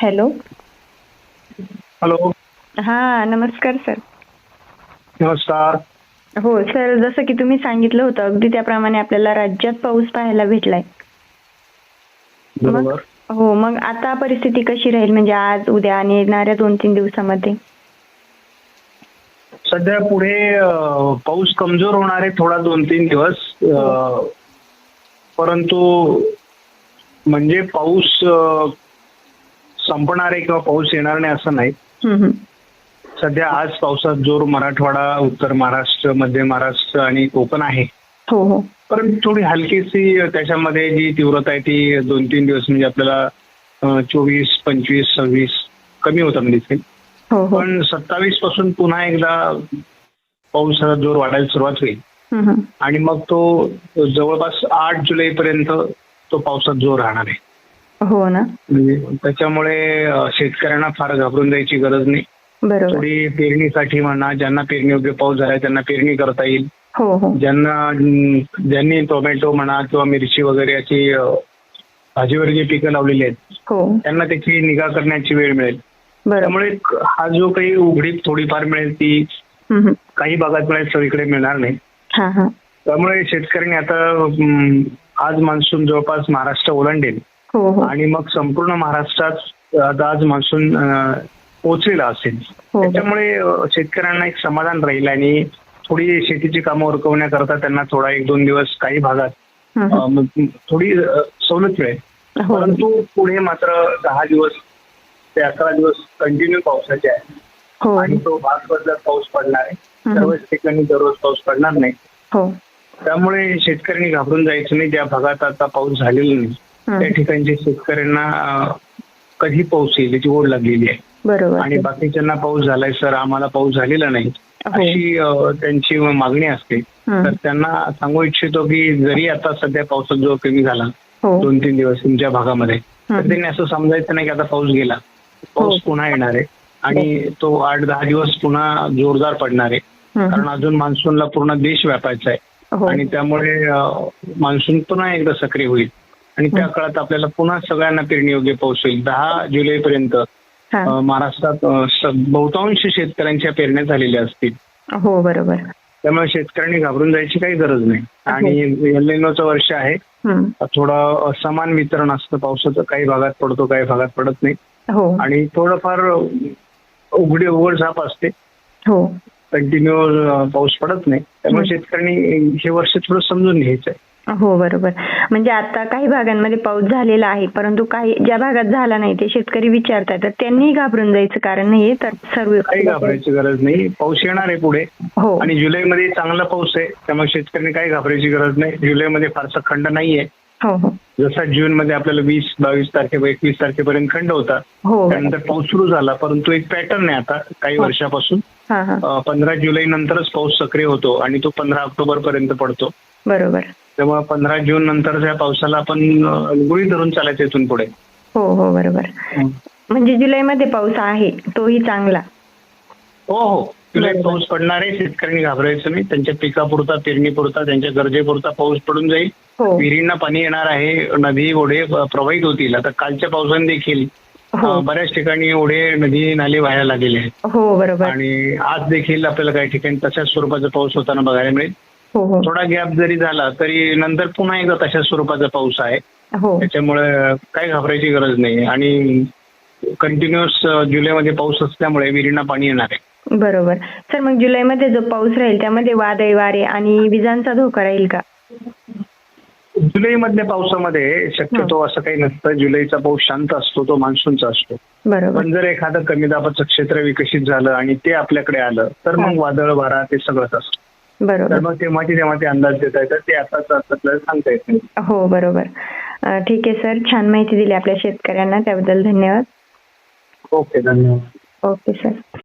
Hello. Hello. हा, नमस्कार sir. नमस्कार. हो सर, जसं की तुम्ही सांगितलं होतं अगदी त्याप्रमाणे आपल्याला राज्यात पाऊस पाहायला भेटलाय. मग बरोबर. हो, मग आता परिस्थिती कशी राहील म्हणजे आज, उद्या आणि येणाऱ्या 2-3 दिवसामध्ये? सध्या पुढे पाऊस कमजोर होणार आहे थोडा 2-3 दिवस. हो. परंतु म्हणजे पाऊस संपणार आहे किंवा पाऊस येणार नाही असं नाही. हम्म. सध्या आज पावसात जोर मराठवाडा, उत्तर महाराष्ट्र, मध्य महाराष्ट्र आणि कोकण आहे. हो हो. परंतु थोडी हलकीशी त्याच्यामध्ये जी तीव्रता आहे ती 2-3 दिवस म्हणजे आपल्याला 24, 25, 26 कमी होताना दिसेल. हो हो. पण 27 पासून पुन्हा एकदा पावसाचा जोर वाढायला सुरुवात होईल हम्म. आणि मग तो जवळपास 8 जुलैपर्यंत तो पावसाचा जोर राहणार आहे. हो ना. म्हणजे त्याच्यामुळे शेतकऱ्यांना फार घाबरून जायची गरज नाही. बरोबर. थोडी पेरणीसाठी म्हणा, ज्यांना पेरणीयोग्य पाऊस झालाय त्यांना पेरणी करता येईल. हो हो. ज्यांनी टोमॅटो म्हणा किंवा मिरची वगैरे अशी भाजीवर्गीय पिकं लावलेली आहेत हो. त्यांना त्याची निगा करण्याची वेळ मिळेल. बरोबर. त्यामुळे हा जो काही उघडीप थोडीफार मिळेल ती काही भागात मिळेल, सगळीकडे मिळणार नाही. हा हा. त्यामुळे शेतकऱ्यांनी आता आज मान्सून जवळपास महाराष्ट्र ओलांडेल हो हो. आणि मग संपूर्ण महाराष्ट्रात आता आज मान्सून पोहोचलेला असेल. हो. त्याच्यामुळे शेतकऱ्यांना एक समाधान राहील आणि थोडी शेतीची कामं उरकवण्याकरता त्यांना थोडा 1-2 दिवस काही भागात थोडी सवलत मिळेल. हो. परंतु पुढे मात्र 10 दिवस ते 11 दिवस कंटिन्यू पावसाचे आहे हो. आणि तो भाग बदलत पाऊस पडणार आहे. सर्वच ठिकाणी दररोज पाऊस पडणार नाही. हो. त्यामुळे शेतकऱ्यांनी घाबरून जायचं नाही. ज्या भागात आता पाऊस झालेला नाही त्या ठिकाणच्या शेतकऱ्यांना कधी पाऊस येईल याची ओढ लागलेली आहे. बरोबर. आणि बाकीच्यांना पाऊस झालाय सर, आम्हाला पाऊस झालेला नाही अशी त्यांची मागणी असते. तर त्यांना सांगू इच्छितो की जरी आता सध्या पावसाचा जोर कमी झाला 2-3 दिवस तुमच्या भागामध्ये, तर त्यांनी असं समजायचं नाही की आता पाऊस गेला. पाऊस पुन्हा येणार आहे आणि तो 8-10 दिवस पुन्हा जोरदार पडणार आहे. कारण अजून मान्सूनला पूर्ण देश व्यापायचा आहे आणि त्यामुळे मान्सून पुन्हा एकदा सक्रिय होईल आणि त्या काळात आपल्याला पुन्हा सगळ्यांना पेरणीयोग्य पाऊस होईल. 10 जुलैपर्यंत महाराष्ट्रात बहुतांश शेतकऱ्यांच्या पेरण्या झालेल्या असतील. हो बरोबर. त्यामुळे शेतकऱ्यांनी घाबरून जायची काही गरज नाही. आणि एलिनोचं वर्ष आहे, थोडं असमान वितरण असतं पावसाचं. काही भागात पडतो, काही भागात पडत नाही. हो. आणि थोडंफार उघडझाप असते. हो. कंटिन्यू पाऊस पडत नाही. त्यामुळे शेतकऱ्यांनी हे वर्ष थोडं समजून घ्यायचं आहे. हो बरोबर. म्हणजे आता काही भागांमध्ये पाऊस झालेला आहे, परंतु काही ज्या भागात झाला नाही ते शेतकरी विचारतात, तर त्यांनी घाबरून जायचं कारण नाहीये. तर सर्व काही घाबरायची गरज नाही. पाऊस येणार आहे पुढे आणि जुलैमध्ये चांगला पाऊस आहे. त्यामुळे शेतकऱ्यांनी काही घाबरायची गरज नाही. जुलैमध्ये फारसा खंड नाहीये. जसा जून मध्ये आपल्याला 20-22 तारखेपर्यंत 21 तारखेपर्यंत खंड होता, त्यानंतर पाऊस सुरू झाला. परंतु एक पॅटर्न आहे आता काही वर्षापासून 15 जुलै नंतरच पाऊस सक्रिय होतो आणि तो 15 ऑक्टोबर पर्यंत पडतो. बरोबर. त्यामुळे 15 जून नंतरच्या पावसाला आपण गुढी धरून चालायचं इथून पुढे. हो हो बरोबर. म्हणजे जुलैमध्ये पाऊस आहे तोही चांगला. हो हो, जुलैत पाऊस पडणार आहे. शेतकऱ्यांनी घाबरायचं नाही. त्यांच्या पिकापुरता, पेरणीपुरता, त्यांच्या गरजेपुरता पाऊस पडून जाईल. विहिरींना पाणी येणार आहे. नदी ओढे प्रवाहित होतील. आता कालच्या पावसाने देखील बऱ्याच ठिकाणी ओढे, नदी, नाले व्हायला लागलेले आहेत. हो बरोबर. आणि आज देखील आपल्याला काही ठिकाणी तशाच स्वरूपाचा पाऊस होताना बघायला मिळेल. थोडा गॅप जरी झाला तरी नंतर पुन्हा एकदा तशाच स्वरूपाचा पाऊस आहे. त्याच्यामुळे काही घाबरायची गरज नाही. आणि कंटिन्युअस जुलैमध्ये पाऊस असल्यामुळे विहिरींना पाणी येणार आहे. बरोबर. सर, मग जुलैमध्ये जो पाऊस राहील त्यामध्ये वादळी वारे आणि विजांचा धोका राहील का? जुलै मधल्या पावसामध्ये शक्यतो असं काही नसतं. जुलैचा पाऊस शांत असतो, तो मान्सूनचा असतो. पण जर एखादं कमी दाबाचं क्षेत्र विकसित झालं आणि ते आपल्याकडे आलं तर मग वादळ वारा ते सगळंच असतं. तर मग तेव्हा ते अंदाज देता येतात. ते आताच आपल्याला सांगता येत नाही. हो बरोबर. ठीक आहे सर, छान माहिती दिली आपल्या शेतकऱ्यांना, त्याबद्दल धन्यवाद. ओके, धन्यवाद. Okay sir.